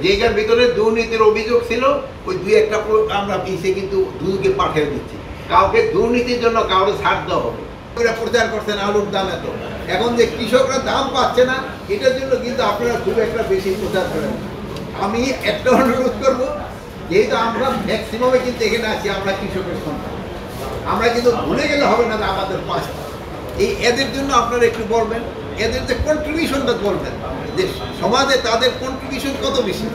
যেটার ভিতরে দুর্নীতির অভিযোগ ছিল ওই দুই একটা আমরা পিছিয়ে কিন্তু দুধকে পাঠিয়ে দিচ্ছি। কাউকে দুর্নীতির জন্য কাউকে ছাড় দেওয়া হবে। প্রচার করছেন আলুর দাম এত, এখন যে কৃষকরা দাম পাচ্ছে না এটার জন্য কিন্তু আপনারা খুব একটা বেশি প্রচার করেন। আমি একটা অনুরোধ করবো, যেহেতু আমরা ম্যাক্সিমামে কিন্তু এখানে আছি, আমরা কৃষকের সন্তান, আমরা কিন্তু ভুলে গেলে হবে না যে আমাদের পাশে এদের জন্য আপনারা একটু বলবেন, এদের যে কন্ট্রিবিউশনটা বলবেন যে সমাজে তাদের কন্ট্রিবিউশন কত বেশি,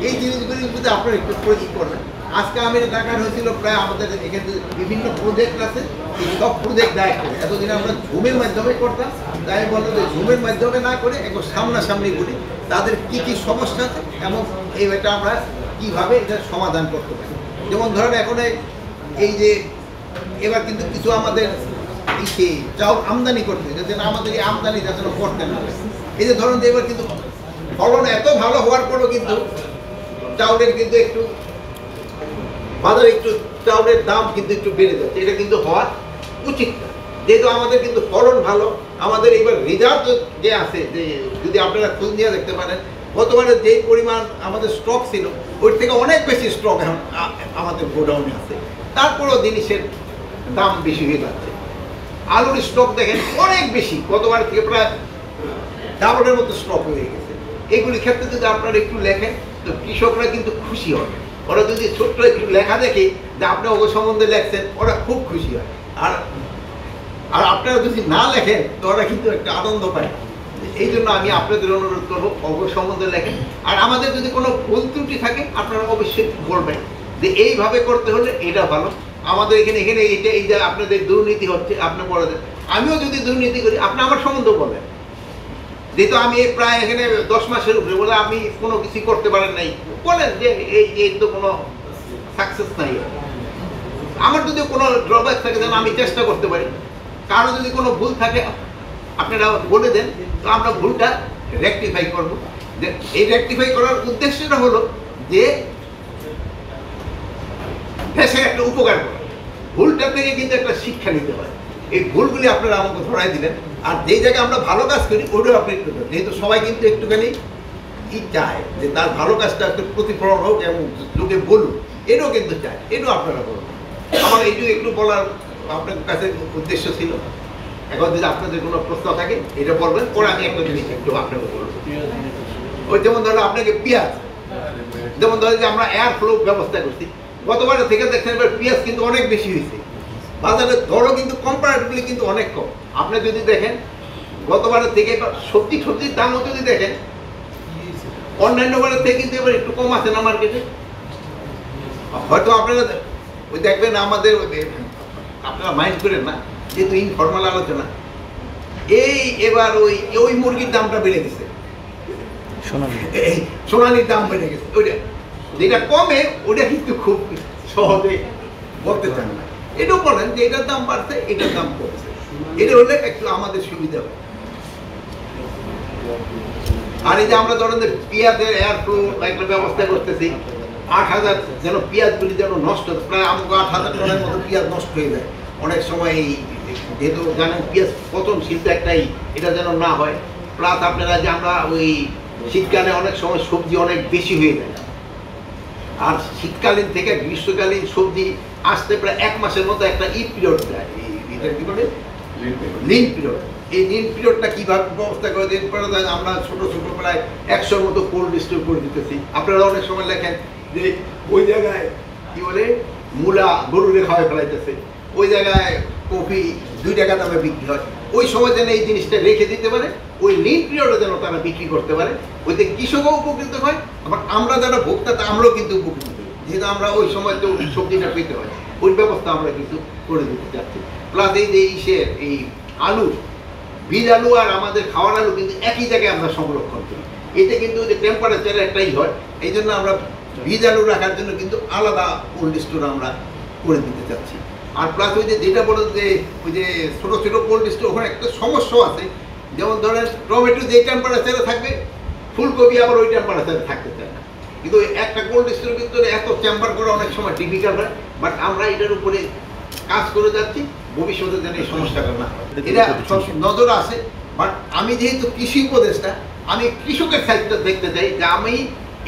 এই জিনিসগুলি যদি আপনারা একটু পরিচিত করবেন। আজকে আমি দেখানো হয়েছিল প্রায় আমাদের এখানে বিভিন্ন প্রজেক্ট আছে, এই সব প্রজেক্ট দেয় করে এতদিন আমরা জুমের মাধ্যমে করতাম, তাই বললো যে জুমের মাধ্যমে না করে একটু সামনাসামনি করি, তাদের কি কি সমস্যা আছে এবং এটা আমরা কীভাবে এটা সমাধান করতে পারি। যেমন ধরেন এখন এই যে এবার কিন্তু কিছু আমাদের চাউল আমদানি করতে যেন আমাদের এই আমদানি যেন করতে না, এই যে ধরুন যে এবার কিন্তু ফলন এত ভালো হওয়ার পরও কিন্তু চাউলের কিন্তু একটু বাজারে একটু চাউলের দাম কিন্তু একটু বেড়ে যাচ্ছে, এটা কিন্তু হওয়া উচিত না। যেহেতু আমাদের কিন্তু ফলন ভালো, আমাদের এবার রিজার্ভ যে আছে, যে যদি আপনারা খোঁজ নিয়ে দেখতে পারেন গতবারে যেই পরিমাণ আমাদের স্টক ছিল ওর থেকে অনেক বেশি স্টক এখন আমাদের গোডাউনে আছে, তারপরেও জিনিসের দাম বেশি হয়ে যাচ্ছে। আলুর স্টক দেখেন অনেক বেশি, গতবার থেকে প্রায় ডাবলের মতো স্টক হয়ে গেছে। এইগুলির ক্ষেত্রে যদি আপনারা একটু লেখেন তো কৃষকরা কিন্তু খুশি হয়। ওরা যদি ছোট্ট একটু লেখা দেখে যে আপনি ওগো সম্বন্ধে লেখছেন, ওরা খুব খুশি হয়। আর আপনারা যদি না লেখেন তো ওরা কিন্তু একটা আনন্দ পায়। এই জন্য আমি আপনাদের অনুরোধ করবো ওগো সম্বন্ধে লেখেন। আর আমাদের যদি কোনো ভুল ত্রুটি থাকে আপনারা অবশ্যই বলবেন যে এইভাবে করতে হলে এটা ভালো, আমাদের এখানে এইটা এই যে আপনাদের দুর্নীতি হচ্ছে আপনি বলে দেন। আমিও যদি দুর্নীতি করি আপনি আমার সম্বন্ধে বলেন, যেহেতু আমি প্রায় এখানে 10 মাসের উপরে, বলে আপনি কোনো কিছু করতে পারেন নাই, বলেন যে এই তো কোনো সাকসেস নাই। আমার যদি কোনো ড্রব্যাক থাকে যেন আমি চেষ্টা করতে পারি, কারো যদি কোনো ভুল থাকে আপনারা বলে দেন, তো আমরা ভুলটা রেকটিফাই করব। যে এই রেকটিফাই করার উদ্দেশ্যটা হলো যে দেশে একটা উপকার করা, ভুলটা থেকে কিন্তু একটা শিক্ষা নিতে হয়। এই ভুলগুলি আপনারা আমাকে ধরাই দিলেন, আর যেই জায়গায় আমরা ভালো কাজ করি ওটাও আপনি একটু, যেহেতু সবাই কিন্তু একটুখানি চায় যে তার ভালো কাজটা একটু প্রতিফলন হোক এবং লোকে বলুক, এটাও কিন্তু চায়, এটাও আপনারা বলুন। আমার এইটুকু একটু বলার আপনার কাছে উদ্দেশ্য ছিল। এখন যদি আপনাদের কোনো প্রশ্ন থাকে এটা বলবেন, পরে আমি একটা জিনিস একটু আপনাকে বলবো। ওই যেমন ধরো আপনাকে পেঁয়াজ, যেমন ধরো যে আমরা এয়ার ফ্লো ব্যবস্থা করছি, গতবারের থেকে দেখছেন এবার পেঁয়াজ কিন্তু অনেক বেশি হয়েছে, বাজারের দরও কিন্তু কম্পারেটিভলি কিন্তু অনেক কম। আপনি যদি দেখেন গতবারের থেকে এবার সবজির দামও যদি দেখেন অন্যান্য বারের থেকে কিন্তু এবার একটু কম আছে না মার্কেটে। হয়তো আপনারা ওই দেখবেন আমাদের আপনারা মাইন্ড করেন না, যেহেতু ইনফর্মাল আলোচনা, এবার ওই মুরগির দামটা বেড়ে গেছে, সোনালির দাম বেড়ে গেছে। ওইটা যেটা কমে ওটা কিন্তু খুব সহজে বলতে চান না, এটাও বলেন যে এটার দাম বাড়ছে এটার দাম কমছে, এটা হলে একটু আমাদের সুবিধা হয়। আর এই যে আমরা ধরেন যে পেঁয়াজের এয়ার ফ্লো একটা ব্যবস্থা করতেছি, 8000 যেন পেঁয়াজগুলি যেন নষ্ট, প্রায় আমাকে 8000 টনের মতো পেঁয়াজ নষ্ট হয়ে যায় অনেক সময়। এই যেহেতু জানেন পেঁয়াজ পচনশীল একটাই, এটা যেন না হয়। প্লাস আপনারা যে আমরা ওই শীতকালে অনেক সময় সবজি অনেক বেশি হয়ে যায়, আর শীতকালীন থেকে গ্রীষ্মকালীন সবজি আসতে প্রায় 1 মাসের মতো একটা পিরিয়ড দেয়, এটা কি বলে লিন পিরিয়ড। এই লিন পিরিয়ডটা কীভাবে ব্যবস্থা করে দিতে পারে, আমরা ছোটো প্রায় 100-র মতো কোল্ড স্টোর করে দিতেছি। আপনারা অনেক সময় লেখেন যে ওই জায়গায় কি বলে মূলা গরুরে খাওয়াই ফেলাইতেছে, ওই জায়গায় কফি 2 টাকা দামে বিক্রি হয়। ওই সময় যেন এই জিনিসটা রেখে দিতে পারে, ওই লিন পিরিয়ডে যেন তারা বিক্রি করতে পারে, ওইতে কৃষকও উপকৃত হয়, আবার আমরা যারা ভোক্তা আমরাও কিন্তু উপকৃত হই, যেহেতু আমরা ওই সময় তো সবজিটা পেতে হয়, ওই ব্যবস্থা আমরা কিন্তু করে দিতে চাচ্ছি। প্লাস এই যে এই আলু, বীজ আলু আর আমাদের খাওয়ার আলু কিন্তু একই জায়গায় আমরা সংরক্ষণ করি, এতে কিন্তু যে টেম্পারেচার একটাই হয়, এই জন্য আমরা বীজ আলু রাখার জন্য কিন্তু আলাদা কোল্ড স্টোর আমরা করে দিতে চাচ্ছি। আর প্লাস ওই যেটা বলো যে ওই যে ছোটো কোল্ড স্টোর, ওখানে একটা সমস্যাও আছে। যেমন ধরেন টমেটো যেই টেম্পারেচারে থাকবে, ফুলকপি আবার ওই টেম্পারেচারে থাকতে চায় না, কিন্তু একটা কোল্ড স্টোরের ভিতরে এত চেম্বার করা অনেক সময় ডিফিকাল্ট হয়। বাট আমরা এটার উপরে কাজ করে যাচ্ছি, ভবিষ্যতে যেন এই সমস্যাটা না হয় এটা নজর আসে। বাট আমি যেহেতু কৃষি উপদেষ্টা, আমি কৃষকের সাইডটা দেখতে চাই যে আমি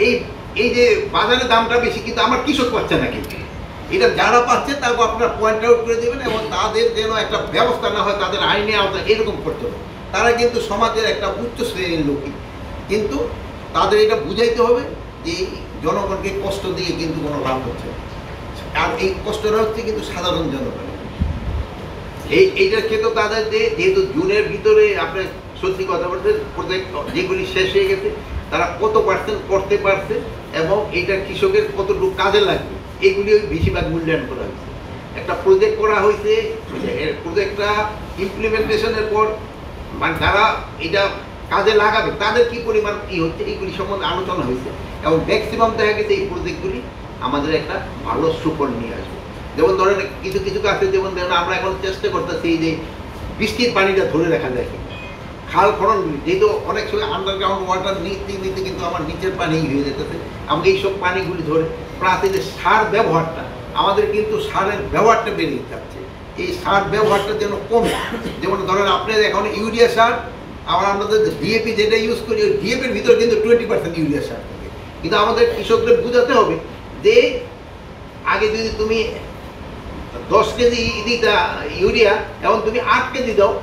এই এই যে বাজারে দামটা বেশি, কিন্তু আমার কৃষক পাচ্ছে না। কিন্তু এটা যারা পাচ্ছে তারপর আপনারা পয়েন্ট আউট করে দেবেন এবং তাদের যেন একটা ব্যবস্থা না হয়, তাদের আইনে আওতা এরকম করতে হবে। তারা কিন্তু সমাজের একটা উচ্চ শ্রেণীর লোকই, কিন্তু তাদের এটা বুঝাইতে হবে যে জনগণকে কষ্ট দিয়ে কিন্তু কোনো লাভ হচ্ছে, আর এই কষ্টটা হচ্ছে কিন্তু সাধারণ জনগণ। এইটার ক্ষেত্রে তাদের যেহেতু জুনের ভিতরে আপনার সত্যি কথা বলতে প্রজেক্ট যেগুলি শেষ হয়ে গেছে, তারা কত পার্সেন্ট করতে পারছে এবং এটা কৃষকের কতটুকু কাজে লাগবে এগুলি বেশিরভাগ মূল্যায়ন করা হয়েছে। একটা প্রজেক্ট করা হয়েছে, প্রজেক্টটা ইমপ্লিমেন্টেশনের পর মানে যারা এটা কাজে লাগাবে তাদের কি পরিমাণ কি হচ্ছে এইগুলি সম্বন্ধে আলোচনা হয়েছে এবং ম্যাক্সিমাম দেখা গেছে এই প্রজেক্টগুলি আমাদের একটা ভালো সুফল নিয়ে আসবে। যেমন ধরেন কিছু কিছু কাছে, যেমন ধরেন আমরা এখন চেষ্টা করতেছি যে বৃষ্টির পানিটা ধরে রাখা যায় কিনা, খাল খননগুলি যেহেতু অনেক সময় আন্ডারগ্রাউন্ড ওয়াটার নিতে নিতে কিন্তু আমার নিচের পানি হয়ে যেতেছে, আমাকে এইসব পানিগুলি ধরে প্লাস এই যে সার ব্যবহারটা, আমাদের কিন্তু সারের ব্যবহারটা বেড়ে যাচ্ছে, এই সার ব্যবহারটা যেন কমে। যেমন ধরেন আপনার এখন ইউরিয়া সার, আবার আমাদের ডিএপি যেটা ইউজ করি, ওই ডিএপির ভিতরে কিন্তু 20% ইউরিয়া সার থাকে। কিন্তু আমাদের কৃষকদের বোঝাতে হবে যে আগে যদি তুমি 10 কেজি দিতা ইউরিয়া এবং তুমি 8 কেজি দাও,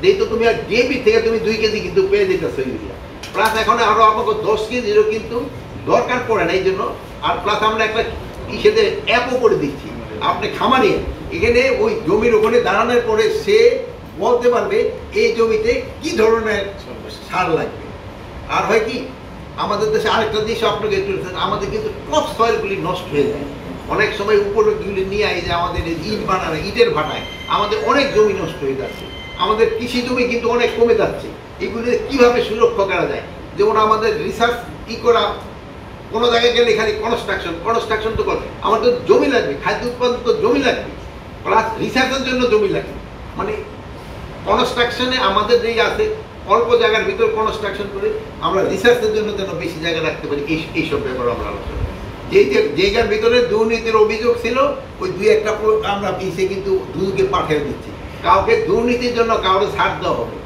যেহেতু তুমি আর ডিএপি থেকে তুমি 2 কেজি কিন্তু পেয়ে দিতেছো ইউরিয়া, প্লাস এখন আরো আমাকে 10 কেজিরও কিন্তু দরকার পড়ে না এই জন্য। আর প্লাস আমরা একটা ইসেতে অ্যাপও করে দিচ্ছি, আপনি খামারে এখানে ওই জমির ওখানে দাঁড়ানোর পরে সে বলতে পারবে এই জমিতে কি ধরনের সার লাগবে। আর হয় কি আমাদের দেশে আরেকটা জিনিস আপনাকে একটু, আমাদের কিন্তু টপ সয়েলগুলি নষ্ট হয়ে যায় অনেক সময়, উপরগুলি নিয়ে আই যে আমাদের ইট বানানো, ইটের ভাটায় আমাদের অনেক জমি নষ্ট হয়ে যাচ্ছে, আমাদের কৃষি জমি কিন্তু অনেক কমে যাচ্ছে। এগুলি কীভাবে সুরক্ষা করা যায়, যেমন আমাদের রিসার্চ ই করা, কোনো জায়গায় গেলে খালি কনস্ট্রাকশন তো করে, আমার তো জমি লাগবে, খাদ্য উৎপাদন তো জমি লাগবে, প্লাস রিসার্চের জন্য জমি লাগবে। মানে কনস্ট্রাকশনে আমাদের যেই আছে অল্প জায়গার ভিতর কনস্ট্রাকশন করে আমরা রিসার্চের জন্য যেন বেশি জায়গা রাখতে পারি, এইসব ব্যাপারে আমরা আলোচনা করি। যেই জায়গার ভিতরে দুর্নীতির অভিযোগ ছিল ওই 2-1টা আমরা পিছিয়ে কিন্তু দুদকে পাঠিয়ে দিচ্ছি। কাউকে দুর্নীতির জন্য কাউকে ছাড় দেওয়া হবে,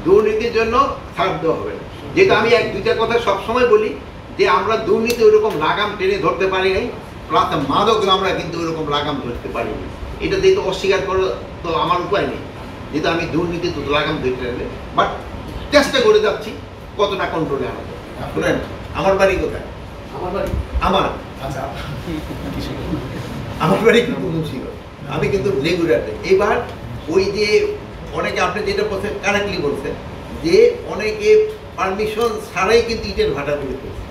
দুর্নীতির জন্য ছাড় দেওয়া হবে না। যেহেতু আমি 1-2টা কথা সবসময় বলি যে আমরা দুর্নীতি ওইরকম লাগাম টেনে ধরতে পারি নাই, প্লাস মাদক আমরা কিন্তু ওইরকম লাগাম ধরতে পারিনি। এটা যেহেতু অস্বীকার করে তো আমার উপায় নেই, যেহেতু আমি দুর্নীতি তো লাগাম ধরতে পারি, বাট চেষ্টা করে যাচ্ছি কতটা কন্ট্রোলে আনা যায়। শুনেন আমার বাড়ি কোথায়? আমার বাড়ি আমার বাড়ি কিন্তু ছিল, আমি কিন্তু রেগুলার। এবার ওই যে অনেকে আপনি যেটা বলছেন কারেক্টলি বলছেন যে অনেকে পারমিশন ছাড়াই কিন্তু ইটের ভাটা করে ফেলছে,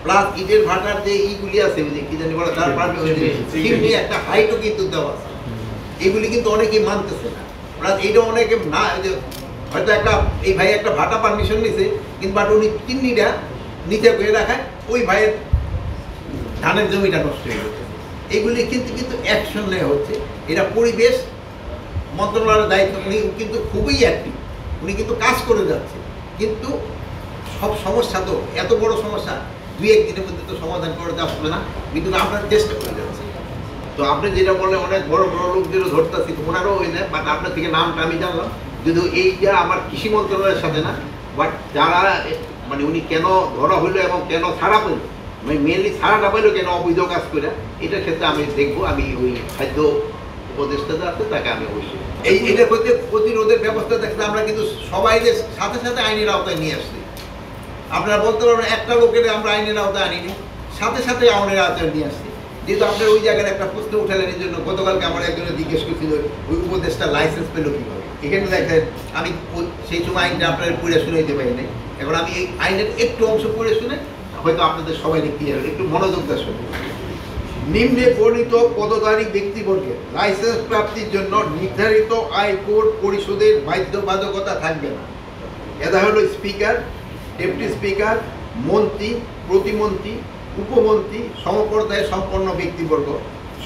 প্লাস ইটের ভাটার যে ইগুলি আছে ওই যে কি জানি বলে তার পারমিশন একটা হাইটও কিন্তু দেওয়া আছে, এগুলি কিন্তু অনেকেই মানতেছে না। প্লাস এইটা অনেকে না, যে হয়তো একটা এই ভাই একটা ভাটা পারমিশন নিছে কিন্তু বাট উনি চিমনিটা নিচে করে রাখায় ওই ভাইয়ের ধানের জমিটা নষ্ট হয়ে গেছে। এগুলি কিন্তু কিন্তু অ্যাকশন নেওয়া হচ্ছে, এটা পরিবেশ মন্ত্রণালয়ের দায়িত্ব, উনি কিন্তু খুবই অ্যাক্টিভ, উনি কিন্তু কাজ করে যাচ্ছে। কিন্তু সব সমস্যা তো এত বড় সমস্যা 2-1 দিনের মধ্যে তো সমাধান করতে আসবে না, কিন্তু আপনার চেষ্টা করে যাচ্ছে। তো আপনি যেটা বললেন অনেক বড় বড় লোকদেরও ধরতেছি, ওনারও হয়ে যায়, বাট আপনার থেকে নামটা আমি জানলাম, যদিও এইটা আমার কৃষি মন্ত্রণালয়ের সাথে না, বাট যারা মানে উনি কেন ধরা হইলো এবং কেন ছাড়া পেল, মেনলি ছাড়াটা পেলো কেন অবৈধ কাজ করে, এটার ক্ষেত্রে আমি দেখবো, আমি ওই খাদ্য উপদেষ্টা আছে তাকে আমি অবশ্যই এটার প্রতি প্রতিরোধের ব্যবস্থা দেখতে আমরা কিন্তু সবাই যে সাথে সাথে আইনের আওতায় নিয়ে আসছি। আপনারা বলতে পারবেন একটা লোকের আমরা আইনের আওতায় আনিনি, সাথে সাথে আইনের আওতায় নিয়ে আসছি। যেহেতু আপনার ওই জায়গায় একটা প্রশ্ন উঠালেন, এই জন্য গতকালকে আমার একজনে জিজ্ঞেস করছিল ওই উপদেষ্টা লাইসেন্স পেলো কীভাবে। এখানে দেখেন আমি সেই সময় আইনটা আপনার পড়ে শুনাইতে পারি নাই, এখন আমি এই আইনের একটু অংশ পড়ে শুনে হয়তো আপনাদের সবাই ক্লিয়ার, একটু মনোযোগ দেওয়া শুনে। নিম্নে বর্ণিত পদধারী ব্যক্তিবর্গের লাইসেন্স প্রাপ্তির জন্য নির্ধারিত আয় কর পরিশোধের বাধ্যবাধকতা থাকবে না। এরা হলো স্পিকার, ডেপুটি স্পিকার, মন্ত্রী, প্রতিমন্ত্রী, উপমন্ত্রী, সমপর্যায়ে সম্পন্ন ব্যক্তিবর্গ,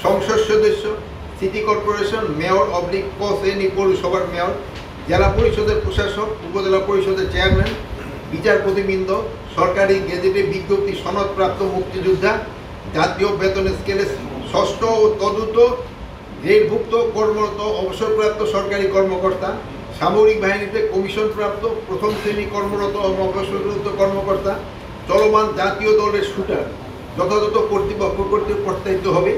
সংসদ সদস্য, সিটি কর্পোরেশন মেয়র অবলিক ক শ্রেণী পৌরসভার মেয়র, জেলা পরিষদের প্রশাসক, উপজেলা পরিষদের চেয়ারম্যান, বিচারপতিবৃন্দ, সরকারি গেজেটে বিজ্ঞপ্তি সনদপ্রাপ্ত মুক্তিযোদ্ধা, জাতীয় বেতন স্কেলে ষষ্ঠ ও তদুত গ্রেডভুক্ত কর্মরত অবসরপ্রাপ্ত সরকারি কর্মকর্তা, সামরিক বাহিনীতে কমিশনপ্রাপ্ত প্রথম শ্রেণী কর্মরত ও অবসরপ্রাপ্ত কর্মকর্তা, চলমান জাতীয় দলের শুটার যথাযথ কর্তৃপক্ষ কর্তৃক প্রস্তাবিত হবে।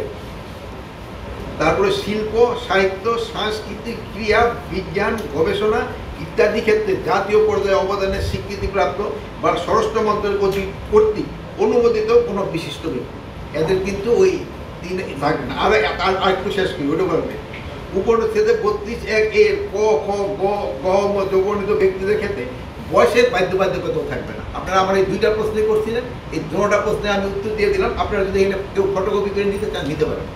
তারপরে শিল্প, সাহিত্য, সাংস্কৃতিক, ক্রিয়া, বিজ্ঞান, গবেষণা ইত্যাদি ক্ষেত্রে জাতীয় পর্যায়ে অবদানের স্বীকৃতিপ্রাপ্ত বা স্বরাষ্ট্র মন্ত্রণালয় কর্তৃক অনুমোদিত কোনো বিশিষ্ট ব্যক্তি। এদের কিন্তু ওই তিন থাকবে না। আর একটু শেষ করি, ওটা বলবে উপনিষদে 32(1)(a) ক, খ, গ, গ যৌবনিত ব্যক্তিদের ক্ষেত্রে বয়সের বাধ্যবাধকতাও থাকবে না। আপনারা আমার এই দুইটা প্রশ্নই করছিলেন, এই দুটোটা প্রশ্নে আমি উত্তর দিয়ে দিলাম। আপনারা যদি এখানে কেউ ফটোকপি করে নিতে চান নিতে পারেন।